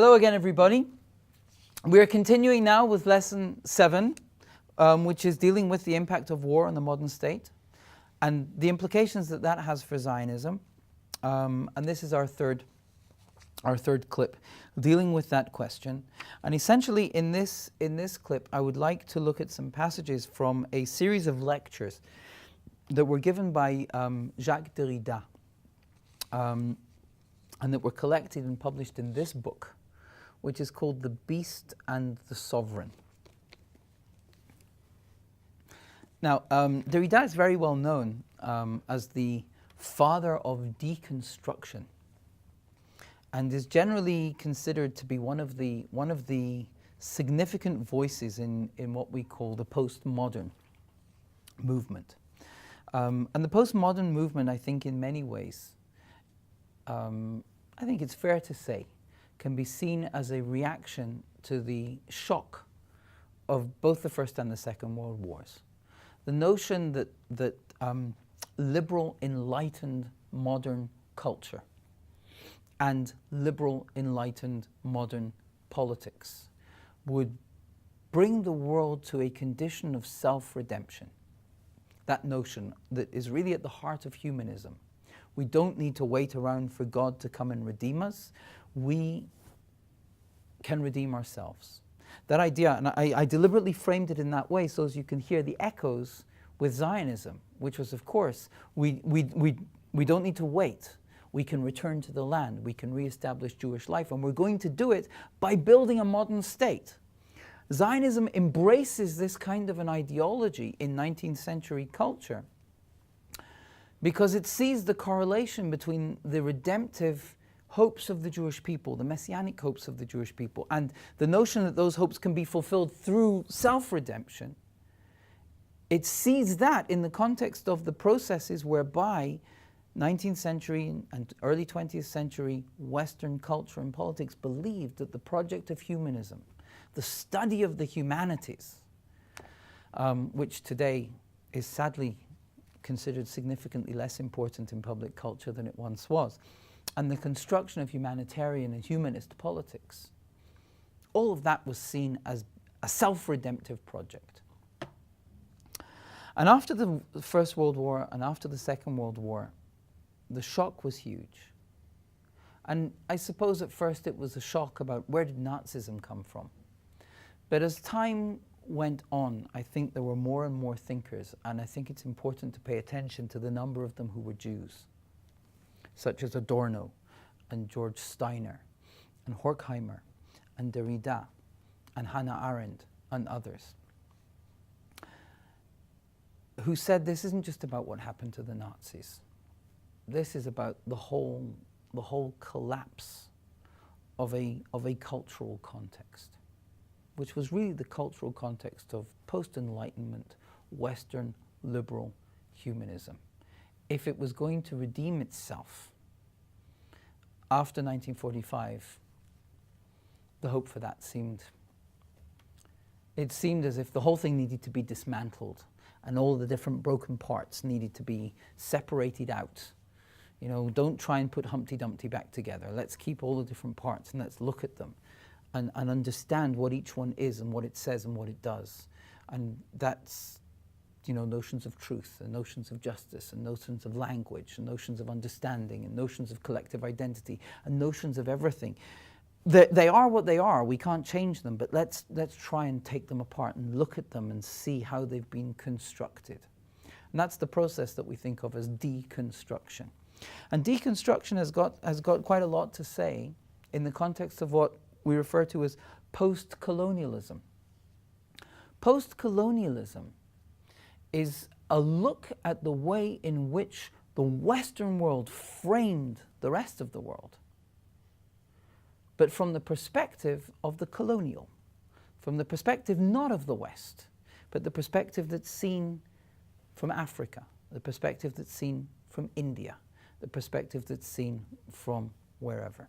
Hello again, everybody. We are continuing now with lesson 7, which is dealing with the impact of war on the modern state and the implications that that has for Zionism. And this is our third clip, dealing with that question. And essentially, in this clip, I would like to look at some passages from a series of lectures that were given by Jacques Derrida, and that were collected and published in this book, which is called The Beast and the Sovereign. Now, Derrida is very well known as the father of deconstruction, and is generally considered to be one of the significant voices in what we call the postmodern movement. And the postmodern movement, I think, in many ways, I think it's fair to say, can be seen as a reaction to the shock of both the First and the Second World Wars. The notion that liberal, enlightened, modern culture and liberal, enlightened, modern politics would bring the world to a condition of self-redemption. That notion that is really at the heart of humanism. We don't need to wait around for God to come and redeem us. We can redeem ourselves. That idea, and I deliberately framed it in that way so as you can hear the echoes with Zionism, which was, of course, we don't need to wait. We can return to the land. We can reestablish Jewish life, and we're going to do it by building a modern state. Zionism embraces this kind of an ideology in 19th century culture because it sees the correlation between the redemptive hopes of the Jewish people, the messianic hopes of the Jewish people, and the notion that those hopes can be fulfilled through self-redemption. It sees that in the context of the processes whereby 19th century and early 20th century Western culture and politics believed that the project of humanism, the study of the humanities, which today is sadly considered significantly less important in public culture than it once was, and the construction of humanitarian and humanist politics, all of that was seen as a self-redemptive project. And after the First World War and after the Second World War, the shock was huge. And I suppose at first it was a shock about where did Nazism come from. But as time went on, I think there were more and more thinkers, and I think it's important to pay attention to the number of them who were Jews, such as Adorno and George Steiner and Horkheimer and Derrida and Hannah Arendt and others, who said this isn't just about what happened to the Nazis. This is about the whole collapse of a cultural context, which was really the cultural context of post-Enlightenment, Western liberal humanism. If it was going to redeem itself after 1945, the hope for that seemed as if the whole thing needed to be dismantled and all the different broken parts needed to be separated out. You know, don't try and put Humpty Dumpty back together. Let's keep all the different parts and let's look at them and understand what each one is and what it says and what it does. And that's, you know, notions of truth and notions of justice and notions of language and notions of understanding and notions of collective identity and notions of everything. They are what they are. We can't change them, but let's try and take them apart and look at them and see how they've been constructed. And that's the process that we think of as deconstruction. And deconstruction has got quite a lot to say in the context of what we refer to as post-colonialism. Post-colonialism is a look at the way in which the Western world framed the rest of the world, but from the perspective of the colonial, from the perspective not of the West, but the perspective that's seen from Africa, the perspective that's seen from India, the perspective that's seen from wherever.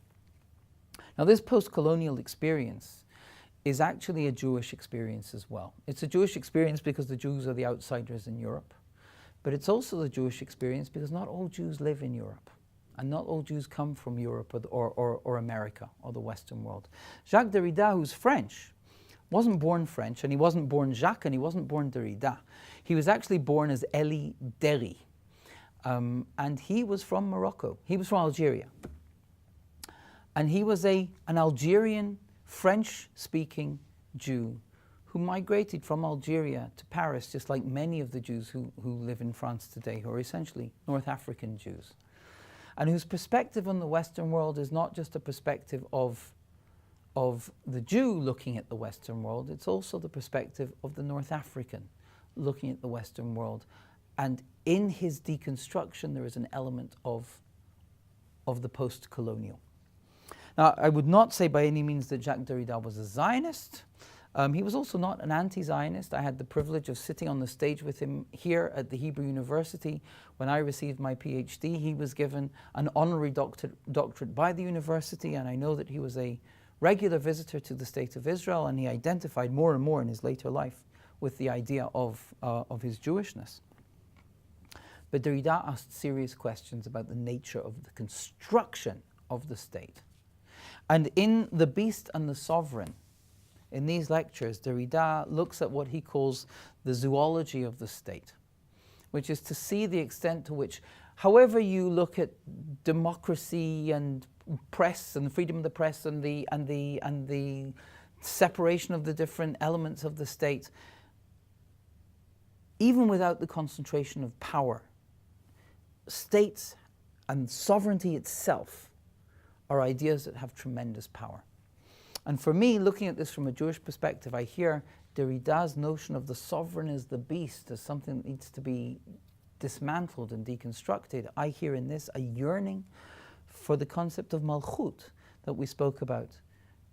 Now, this post-colonial experience is actually a Jewish experience as well. It's a Jewish experience because the Jews are the outsiders in Europe, but it's also the Jewish experience because not all Jews live in Europe. And not all Jews come from Europe or America or the Western world. Jacques Derrida, who's French, wasn't born French, and he wasn't born Jacques, and he wasn't born Derrida. He was actually born as Elie Derry, and he was from Morocco. He was from Algeria. And he was an Algerian, French-speaking Jew who migrated from Algeria to Paris, just like many of the Jews who live in France today, who are essentially North African Jews, and whose perspective on the Western world is not just a perspective of the Jew looking at the Western world, it's also the perspective of the North African looking at the Western world. And in his deconstruction, there is an element of the post-colonial. Now, I would not say by any means that Jacques Derrida was a Zionist. He was also not an anti-Zionist. I had the privilege of sitting on the stage with him here at the Hebrew University. When I received my PhD, he was given an honorary doctorate by the university, and I know that he was a regular visitor to the State of Israel, and he identified more and more in his later life with the idea of his Jewishness. But Derrida asked serious questions about the nature of the construction of the state. And in The Beast and the Sovereign, in these lectures, Derrida looks at what he calls the zoology of the state, which is to see the extent to which, however you look at democracy and press and freedom of the press and the separation of the different elements of the state, even without the concentration of power, states and sovereignty itself are ideas that have tremendous power. And for me, looking at this from a Jewish perspective, I hear Derrida's notion of the sovereign as the beast, as something that needs to be dismantled and deconstructed. I hear in this a yearning for the concept of malchut that we spoke about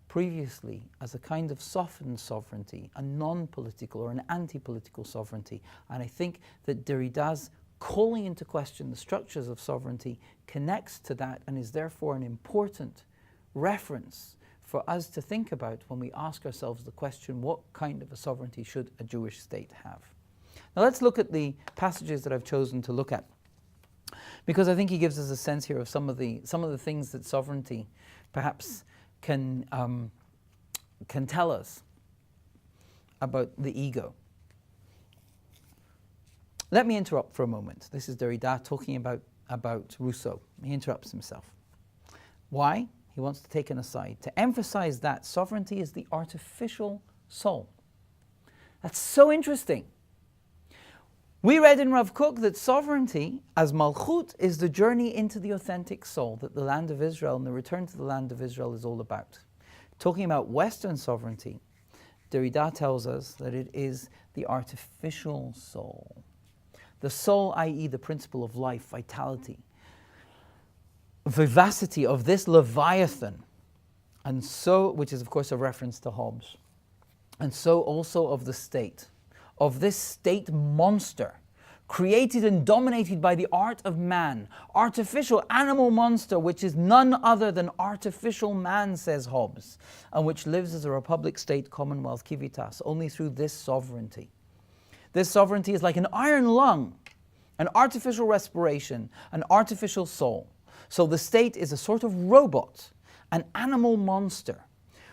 previously as a kind of softened sovereignty, a non-political or an anti-political sovereignty. And I think that Derrida's calling into question the structures of sovereignty connects to that and is therefore an important reference for us to think about when we ask ourselves the question, what kind of a sovereignty should a Jewish state have? Now let's look at the passages that I've chosen to look at, because I think he gives us a sense here of some of the things that sovereignty perhaps can tell us about the ego. Let me interrupt for a moment. This is Derrida talking about Rousseau. He interrupts himself. Why? He wants to take an aside to emphasize that sovereignty is the artificial soul. That's so interesting. We read in Rav Kook that sovereignty, as malchut, is the journey into the authentic soul that the land of Israel and the return to the land of Israel is all about. Talking about Western sovereignty, Derrida tells us that it is the artificial soul. The soul, i.e. the principle of life, vitality, vivacity of this Leviathan, and so, which is of course a reference to Hobbes, and so also of the state, of this state monster, created and dominated by the art of man, artificial animal monster, which is none other than artificial man, says Hobbes, and which lives as a republic state commonwealth civitas, only through this sovereignty. This sovereignty is like an iron lung, an artificial respiration, an artificial soul. So the state is a sort of robot, an animal monster,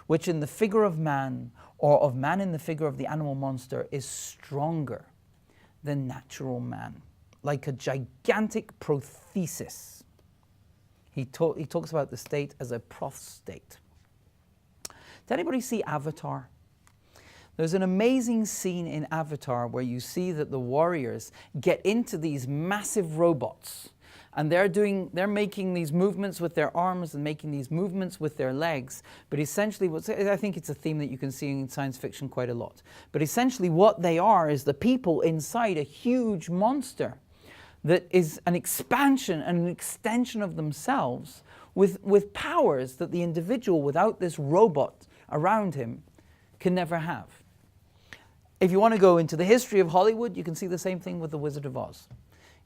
which in the figure of man, or of man in the figure of the animal monster, is stronger than natural man, like a gigantic prothesis. He talks about the state as a prostate. Did anybody see Avatar? There's an amazing scene in Avatar where you see that the warriors get into these massive robots, and they're making these movements with their arms and making these movements with their legs. But essentially, I think it's a theme that you can see in science fiction quite a lot. But essentially what they are is the people inside a huge monster that is an expansion and an extension of themselves with powers that the individual without this robot around him can never have. If you want to go into the history of Hollywood, you can see the same thing with The Wizard of Oz.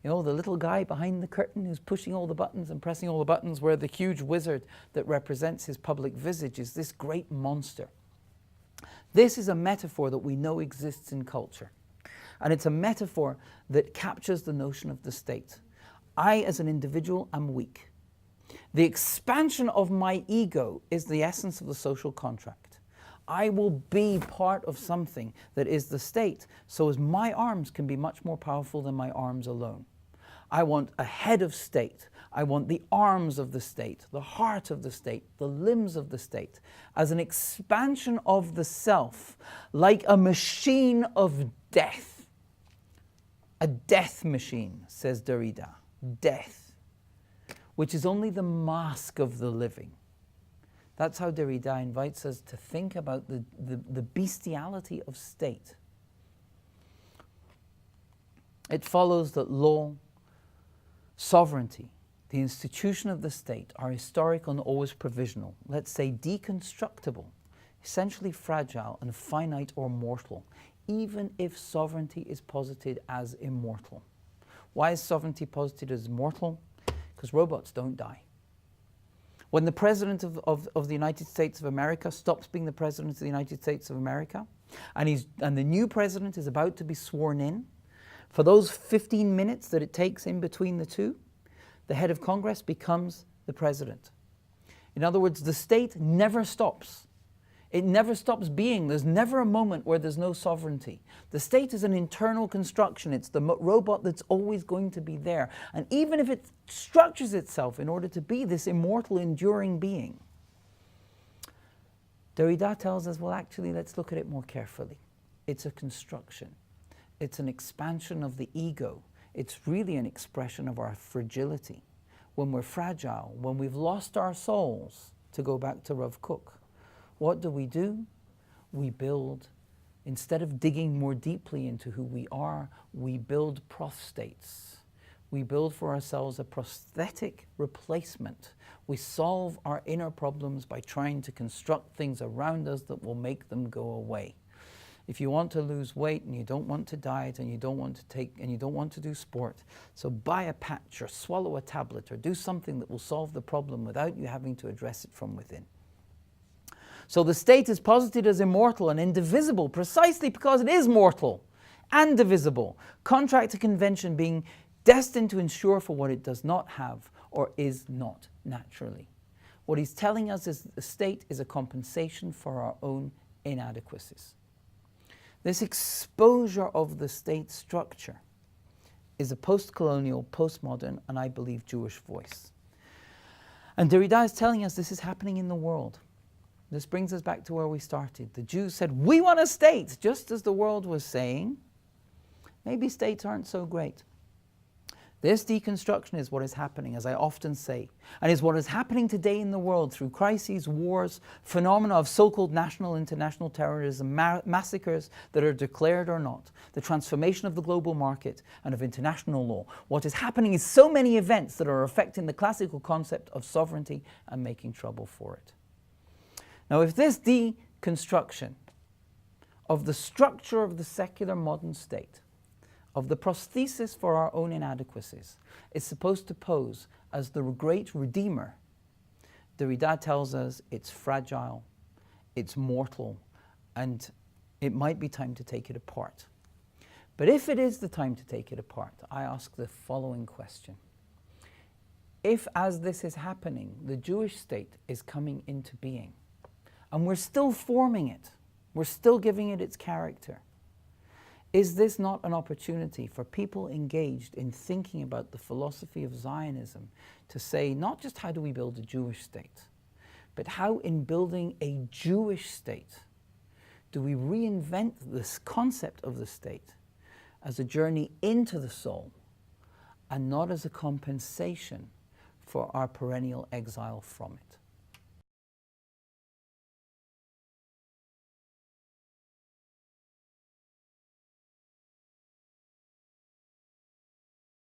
You know, the little guy behind the curtain who's pushing all the buttons and pressing all the buttons, where the huge wizard that represents his public visage is this great monster. This is a metaphor that we know exists in culture. And it's a metaphor that captures the notion of the state. I, as an individual, am weak. The expansion of my ego is the essence of the social contract. I will be part of something that is the state, so as my arms can be much more powerful than my arms alone. I want a head of state. I want the arms of the state, the heart of the state, the limbs of the state, as an expansion of the self, like a machine of death. A death machine, says Derrida. Death, which is only the mask of the living. That's how Derrida invites us to think about the bestiality of state. It follows that law, sovereignty, the institution of the state are historical and always provisional, let's say deconstructible, essentially fragile and finite or mortal, even if sovereignty is posited as immortal. Why is sovereignty posited as immortal? Because robots don't die. When the President of the United States of America stops being the President of the United States of America, and the new President is about to be sworn in, for those 15 minutes that it takes in between the two, the head of Congress becomes the President. In other words, the state never stops. It never stops being. There's never a moment where there's no sovereignty. The state is an internal construction. It's the robot that's always going to be there. And even if it structures itself in order to be this immortal, enduring being, Derrida tells us, well, actually, let's look at it more carefully. It's a construction. It's an expansion of the ego. It's really an expression of our fragility. When we're fragile, when we've lost our souls, to go back to Rav Kook, what do? We build, instead of digging more deeply into who we are, we build prostates. We build for ourselves a prosthetic replacement. We solve our inner problems by trying to construct things around us that will make them go away. If you want to lose weight and you don't want to diet and you don't want to do sport, so buy a patch or swallow a tablet or do something that will solve the problem without you having to address it from within. So the state is posited as immortal and indivisible precisely because it is mortal and divisible. Contract to convention being destined to ensure for what it does not have or is not naturally. What he's telling us is that the state is a compensation for our own inadequacies. This exposure of the state structure is a post-colonial, postmodern, and I believe Jewish voice. And Derrida is telling us this is happening in the world. This brings us back to where we started. The Jews said, we want a state, just as the world was saying, maybe states aren't so great. This deconstruction is what is happening, as I often say, and is what is happening today in the world through crises, wars, phenomena of so-called national, international terrorism, massacres that are declared or not, the transformation of the global market and of international law. What is happening is so many events that are affecting the classical concept of sovereignty and making trouble for it. Now, if this deconstruction of the structure of the secular modern state, of the prosthesis for our own inadequacies, is supposed to pose as the great redeemer, Derrida tells us it's fragile, it's mortal, and it might be time to take it apart. But if it is the time to take it apart, I ask the following question. If, as this is happening, the Jewish state is coming into being, and we're still forming it, we're still giving it its character, is this not an opportunity for people engaged in thinking about the philosophy of Zionism to say not just how do we build a Jewish state, but how in building a Jewish state do we reinvent this concept of the state as a journey into the soul and not as a compensation for our perennial exile from it?